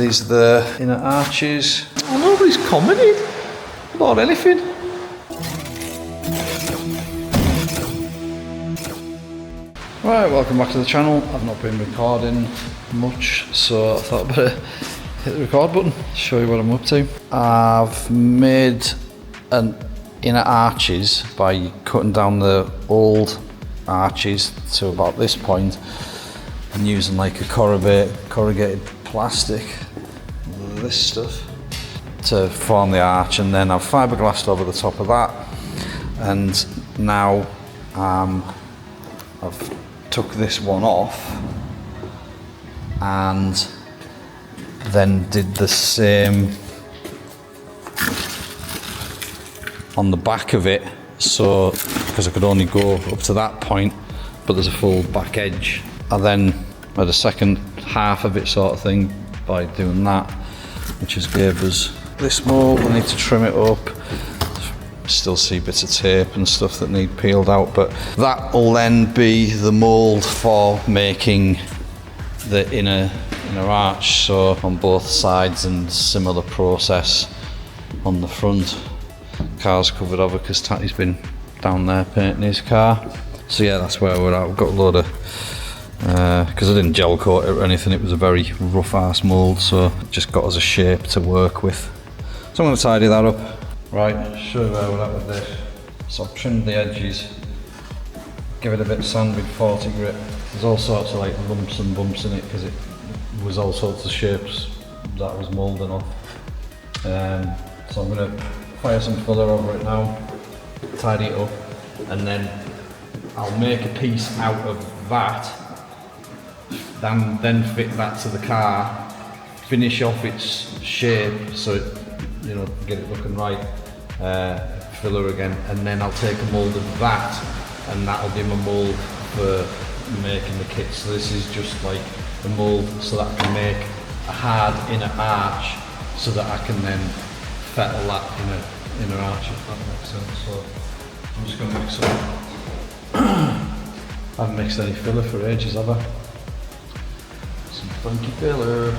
These are the inner arches. Oh, nobody's commented about anything. Right, welcome back to the channel. I've not been recording much, so I thought I'd better hit the record button, show you what I'm up to. I've made an inner arches by cutting down the old arches to about this point and using like a corrugated plastic, this stuff, to form the arch, and then I've fibreglassed over the top of that, and now I've took this one off and then did the same on the back of it, so because I could only go up to that point but there's a full back edge. I then had a second half of it sort of thing by doing that, which has gave us this mould. I need to trim it up, still see bits of tape and stuff that need peeled out, but that will then be the mould for making the inner arch, so on both sides, and similar process on the front. Car's covered over because Tatty's been down there painting his car. So yeah, that's where we're at. We've got a load of because I didn't gel coat it or anything, it was a very rough ass mould, so just got us a shape to work with. So I'm going to tidy that up. Right, show you where we're at with this. So I've trimmed the edges, give it a bit of sand with 40 grit. There's all sorts of like lumps and bumps in it because it was all sorts of shapes that was moulding off. So I'm going to fire some filler over it now, tidy it up, and then I'll make a piece out of that, then fit that to the car, finish off its shape so it, you know, get it looking right, filler again, and then I'll take a mould of that, and that'll be my mould for making the kit. So this is just like a mould so that I can make a hard inner arch, so that I can then fettle that inner arch, if that makes sense. So I'm just going to mix up. I haven't mixed any filler for ages, have I? Some funky filler.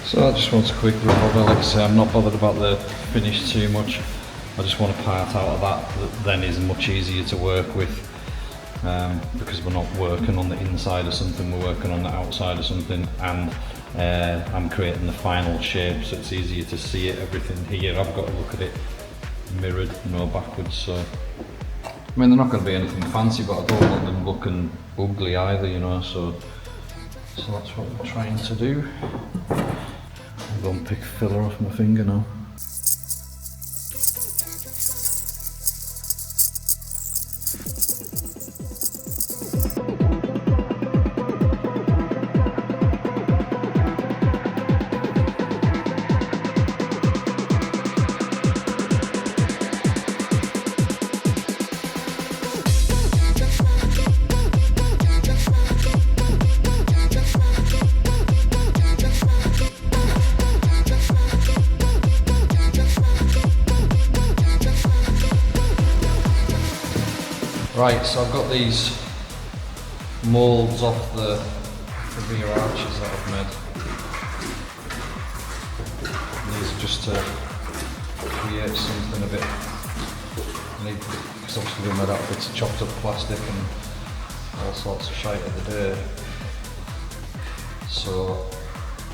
So I just want a quick rub over. Like I say, I'm not bothered about the finish too much. I just want a part out of that then is much easier to work with, because we're not working on the inside of something, we're working on the outside of something, and I'm creating the final shape, so it's easier to see it, everything here. I've got to look at it mirrored, no backwards. So I mean, they're not going to be anything fancy, but I don't want them looking ugly either, you know, so that's what we're trying to do. I'm going to pick filler off my finger now. Right, so I've got these moulds off the rear arches that I've made. And these are just to create something a bit, because obviously they're made out of bits of chopped up plastic and all sorts of shite of the day. So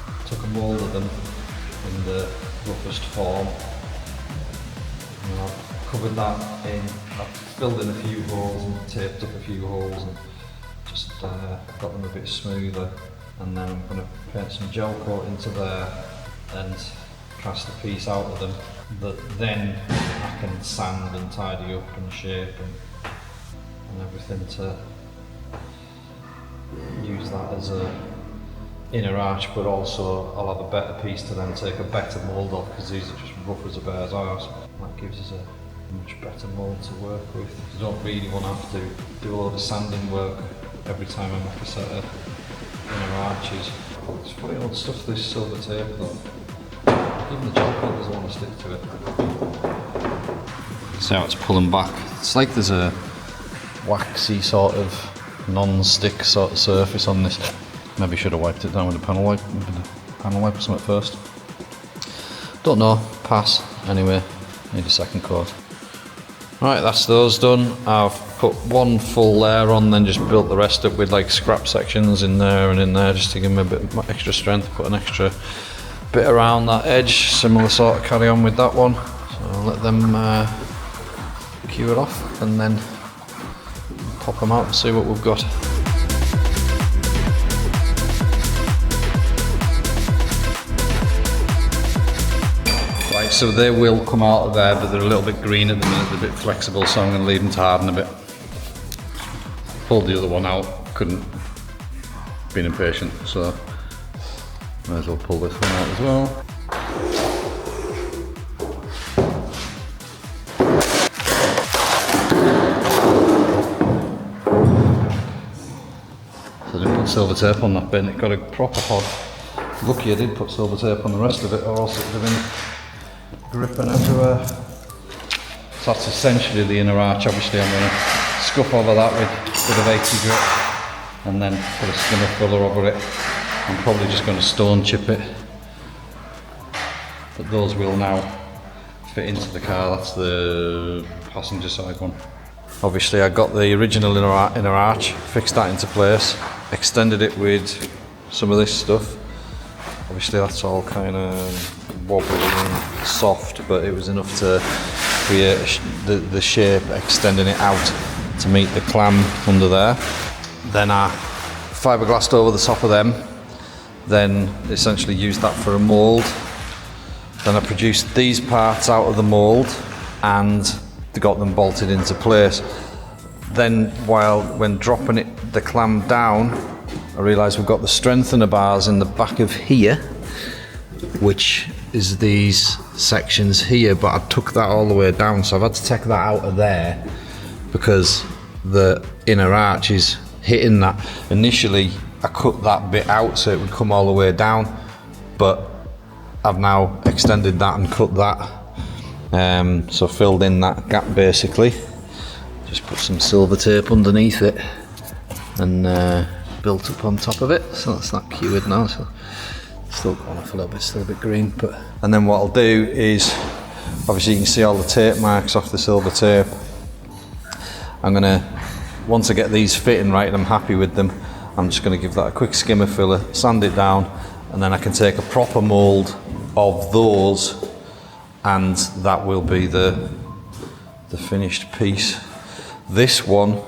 I took a mould of them in the roughest form, and I've covered that in. I've filled in a few holes and taped up a few holes and just got them a bit smoother, and then I'm going to paint some gel coat into there and cast a piece out of them that then I can sand and tidy up and shape and everything to use that as a inner arch, but also I'll have a better piece to then take a better mould off, because these are just rough as a bear's arse. That gives us a much better mould to work with. You don't really want to have to do a lot of sanding work every time I make a set of inner arches. It's funny old stuff, this silver tape though. Even the chocolate doesn't want to stick to it. See how it's pulling back. It's like there's a waxy sort of non-stick sort of surface on this. Maybe should have wiped it down with a panel wipe or something first. Don't know, pass. Anyway, need a second coat. Right, that's those done. I've put one full layer on, then just built the rest up with like scrap sections in there and in there, just to give them a bit extra strength. Put an extra bit around that edge, similar sort of carry on with that one. So I'll let them cure it off and then pop them out and see what we've got. Right, so they will come out of there, but they're a little bit green at the minute, they're a bit flexible, so I'm going to leave them to harden a bit. Pulled the other one out, couldn't, been impatient, so might as well pull this one out as well. So I didn't put silver tape on that bit, and it got a proper hod. Lucky I did put silver tape on the rest of it, or else it would have been gripping everywhere. So that's essentially the inner arch. Obviously I'm going to scuff over that with a bit of 80 grit and then put a skimmer filler over it. I'm probably just going to stone chip it, but those will now fit into the car. That's the passenger side one. Obviously I got the original inner arch, fixed that into place, extended it with some of this stuff. Obviously that's all kind of wobbly and soft, but it was enough to create the shape, extending it out to meet the clam under there. Then I fiberglassed over the top of them, then essentially used that for a mould. Then I produced these parts out of the mould and got them bolted into place. Then when dropping the clam down, I realised we've got the strengthener bars in the back of here, which is these sections here, but I took that all the way down, so I've had to take that out of there because the inner arch is hitting that. Initially I cut that bit out so it would come all the way down, but I've now extended that and cut that, so filled in that gap basically. Just put some silver tape underneath it and built up on top of it, so that's not cured now, so still going off a little bit, still a bit green. And then what I'll do is, obviously you can see all the tape marks off the silver tape. I'm gonna, once I get these fitting right and I'm happy with them, I'm just gonna give that a quick skimmer filler, sand it down, and then I can take a proper mould of those, and that will be the finished piece. This one,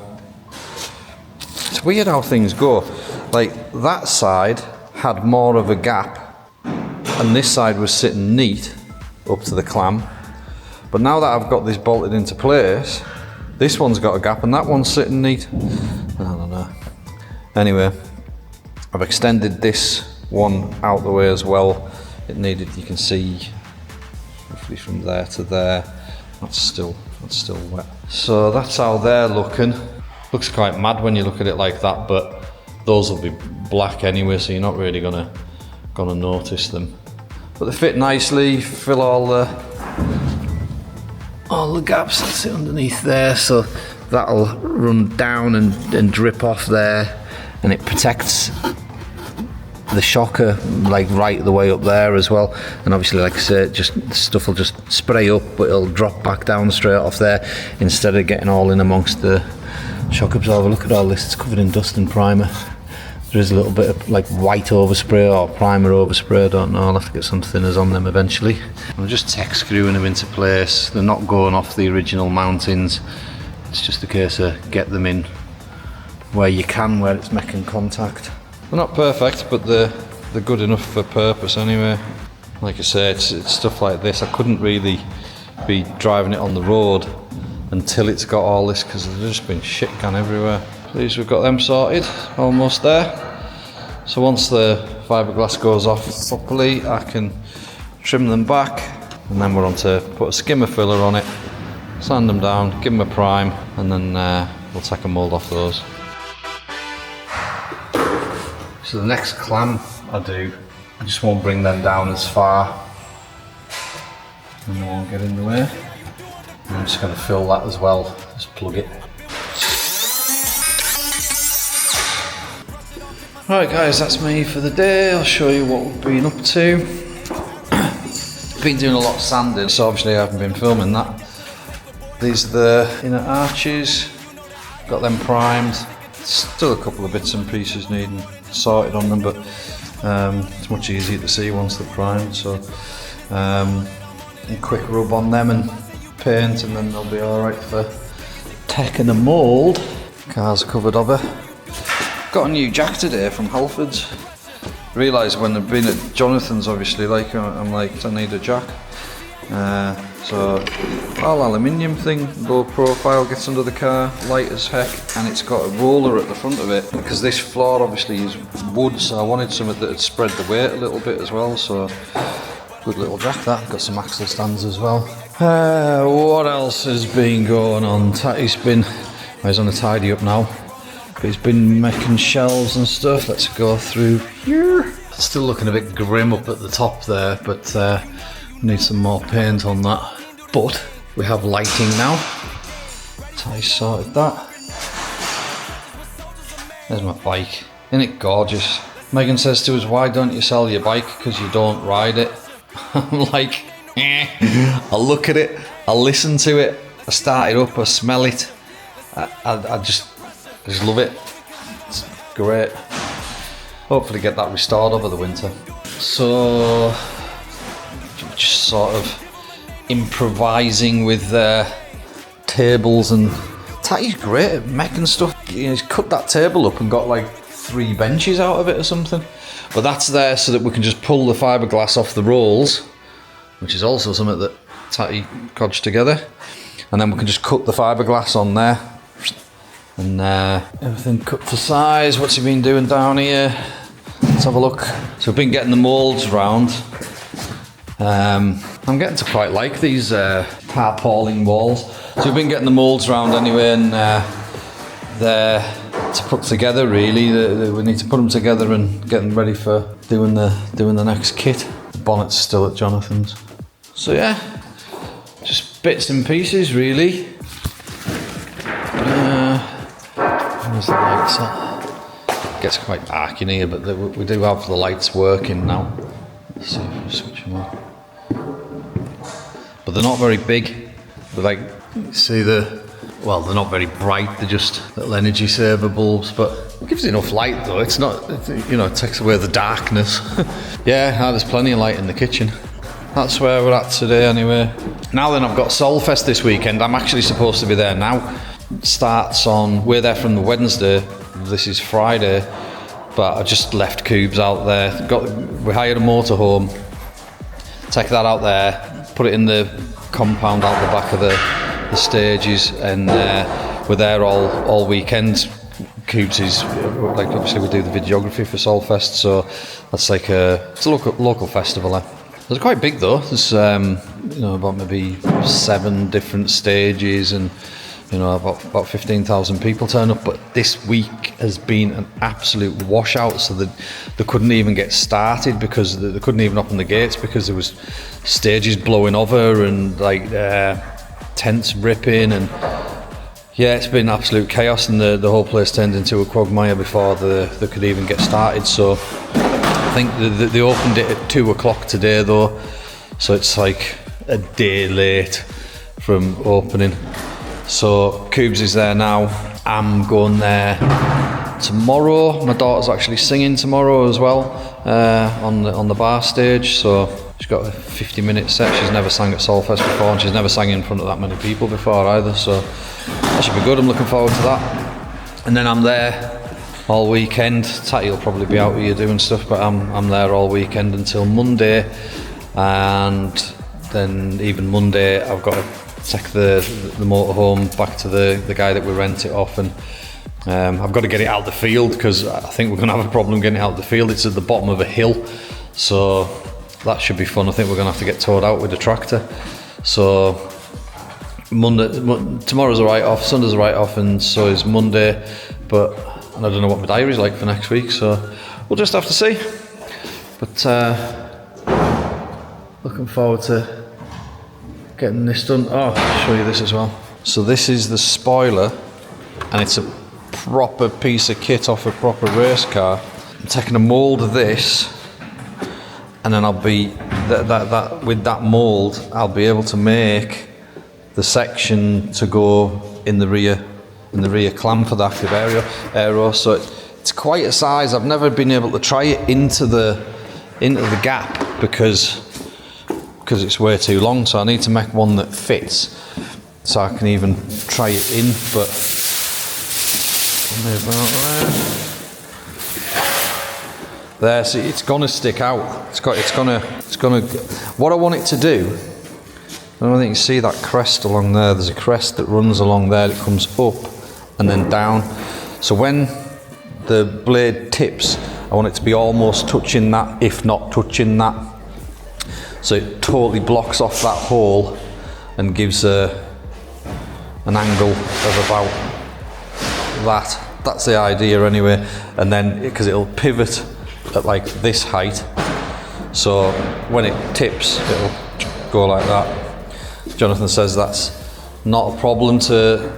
it's weird how things go. Like that side had more of a gap and this side was sitting neat up to the clam, but now that I've got this bolted into place, this one's got a gap and that one's sitting neat. I don't know. Anyway, I've extended this one out the way as well. It needed, you can see roughly from there to there. That's still wet. So that's how they're looking. Looks quite mad when you look at it like that, but those will be black anyway, so you're not really gonna notice them. But they fit nicely, fill all the gaps that sit underneath there, so that'll run down and drip off there, and it protects the shocker like right the way up there as well. And obviously, like I said, just stuff will just spray up, but it'll drop back down straight off there instead of getting all in amongst the shock absorber. Look at all this, it's covered in dust and primer. There is a little bit of like white overspray or primer overspray, I don't know, I'll have to get some thinners on them eventually. I'm just tech screwing them into place, they're not going off the original mountings, it's just a case of get them in where you can, where it's making contact. They're not perfect, but they're good enough for purpose anyway. Like I say, it's stuff like this, I couldn't really be driving it on the road until it's got all this, because there's just been shit can everywhere. Pleased we've got them sorted, almost there. So once the fiberglass goes off properly, I can trim them back, and then we're on to put a skimmer filler on it, sand them down, give them a prime, and then we'll take a mould off those. So the next clam I do, I just won't bring them down as far and it won't get in the way. I'm just going to fill that as well, just plug it. Right guys, that's me for the day. I'll show you what we've been up to. Been doing a lot of sanding, so obviously I haven't been filming that. These are the inner arches, got them primed. Still a couple of bits and pieces needing sorted on them, but it's much easier to see once they're primed. So a quick rub on them and paint, and then they'll be alright for taking a mould. Car's covered over. Got a new jack today from Halfords. Realised when I've been at Jonathan's, obviously, like I'm like, I need a jack. So all aluminium thing, low profile, gets under the car, light as heck, and it's got a roller at the front of it because this floor obviously is wood, so I wanted something that would spread the weight a little bit as well. So good little jack that. Got some axle stands as well. What else has been going on? He's on a tidy up now. He's been making shelves and stuff. Let's go through here. Still looking a bit grim up at the top there, but need some more paint on that. But we have lighting now. Ty sorted that. There's my bike. Isn't it gorgeous? Megan says to us, why don't you sell your bike? Because you don't ride it. I'm like, I'll look at it, I'll listen to it, I start it up, I smell it. I just love it. It's great. Hopefully get that restored over the winter. So just sort of improvising with tables, and Tatty's great at making stuff. He's cut that table up and got like 3 benches out of it or something. But that's there so that we can just pull the fiberglass off the rolls, which is also something that Tatty codged together. And then we can just cut the fiberglass on there. And everything cut to size. What's he been doing down here? Let's have a look. So we've been getting the moulds round. I'm getting to quite like these tarpaulin walls. So we've been getting the moulds round anyway, and they're to put together really. We need to put them together and get them ready for doing the next kit. The bonnet's still at Jonathan's. So yeah, just bits and pieces really. Where's the lights at? Gets quite dark in here, but we do have the lights working now. Let's see if we switch them on. But they're not very big. They're like, see well, they're not very bright. They're just little energy saver bulbs, but it gives enough light though. It's not, it takes away the darkness. Yeah, there's plenty of light in the kitchen. That's where we're at today anyway. Now then, I've got Solfest this weekend. I'm actually supposed to be there now. We're there from the Wednesday, this is Friday, but I just left Cubes out there. We hired a motorhome, take that out there, put it in the compound out the back of the stages, and we're there all weekend. Cubes is, like, obviously we do the videography for Solfest, so that's like it's a local festival. It's quite big though. There's about maybe 7 different stages, and about 15,000 people turn up. But this week has been an absolute washout, so that they couldn't even get started because they couldn't even open the gates because there was stages blowing over and like tents ripping, and yeah, it's been absolute chaos, and the whole place turned into a quagmire before they could even get started. So I think they opened it at 2 o'clock today though, so it's like a day late from opening. So Cubes is there now. I'm going there tomorrow. My daughter's actually singing tomorrow as well on the bar stage. So she's got a 50-minute set. She's never sang at Solfest before, and she's never sang in front of that many people before either. So that should be good. I'm looking forward to that. And then I'm there all weekend. Tatty will probably be out here doing stuff, but I'm there all weekend until Monday. And then even Monday, I've got to take the motorhome back to the guy that we rent it off, and I've got to get it out of the field because I think we're going to have a problem getting it out of the field. It's at the bottom of a hill, so that should be fun. I think we're going to have to get towed out with a tractor. So tomorrow's a write-off, Sunday's a write-off, and so is Monday, but I don't know what my diary's like for next week, so we'll just have to see. But looking forward to getting this done. Oh, I'll show you this as well. So this is the spoiler, and it's a proper piece of kit off a proper race car. I'm taking a mould of this, and then I'll be with that mould, I'll be able to make the section to go in the rear clam for the active aero. So it's quite a size. I've never been able to try it into the gap because it's way too long. So I need to make one that fits, so I can even try it in. But there, see, it's gonna stick out. It's gonna. What I want it to do. I don't think you see that crest along there. There's a crest that runs along there. It comes up and then down. So when the blade tips, I want it to be almost touching that, if not touching that. So it totally blocks off that hole and gives an angle of about that. That's the idea anyway. And then, because it'll pivot at like this height, so when it tips, it'll go like that. Jonathan says that's not a problem to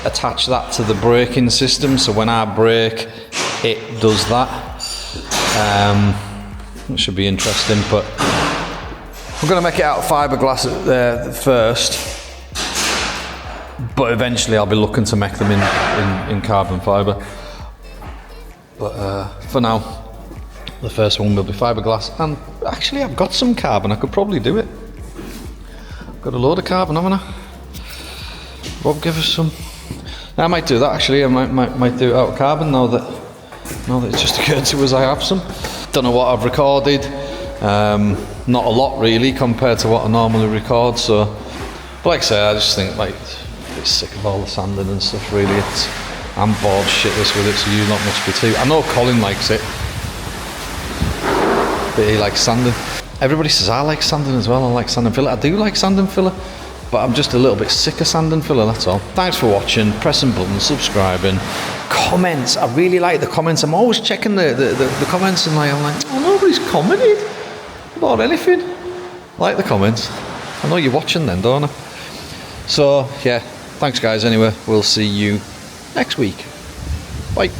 attach that to the braking system, so when I brake, it does that. It should be interesting, but I'm going to make it out of fiberglass first, but eventually I'll be looking to make them in carbon fibre. But for now, the first one will be fiberglass, and actually I've got some carbon. I could probably do it. Got a load of carbon, haven't I? Rob, give us some. I might do that actually. I might do it out of carbon now that it's just occurred to us I have some. Don't know what I've recorded. Not a lot really compared to what I normally record. So, but like I say, I just think like a bit sick of all the sanding and stuff. Really, I'm bored shitless with it. So you lot must be too. I know Colin likes it, but he likes sanding. Everybody says I like sanding as well. I like sand and filler. I do like sand and filler, but I'm just a little bit sick of sand and filler, that's all. Thanks for watching, pressing buttons, subscribing, comments. I really like the comments. I'm always checking the comments, and I'm like, oh, nobody's commented about anything. Like the comments. I know you're watching then, don't I? So yeah, thanks guys anyway. We'll see you next week. Bye.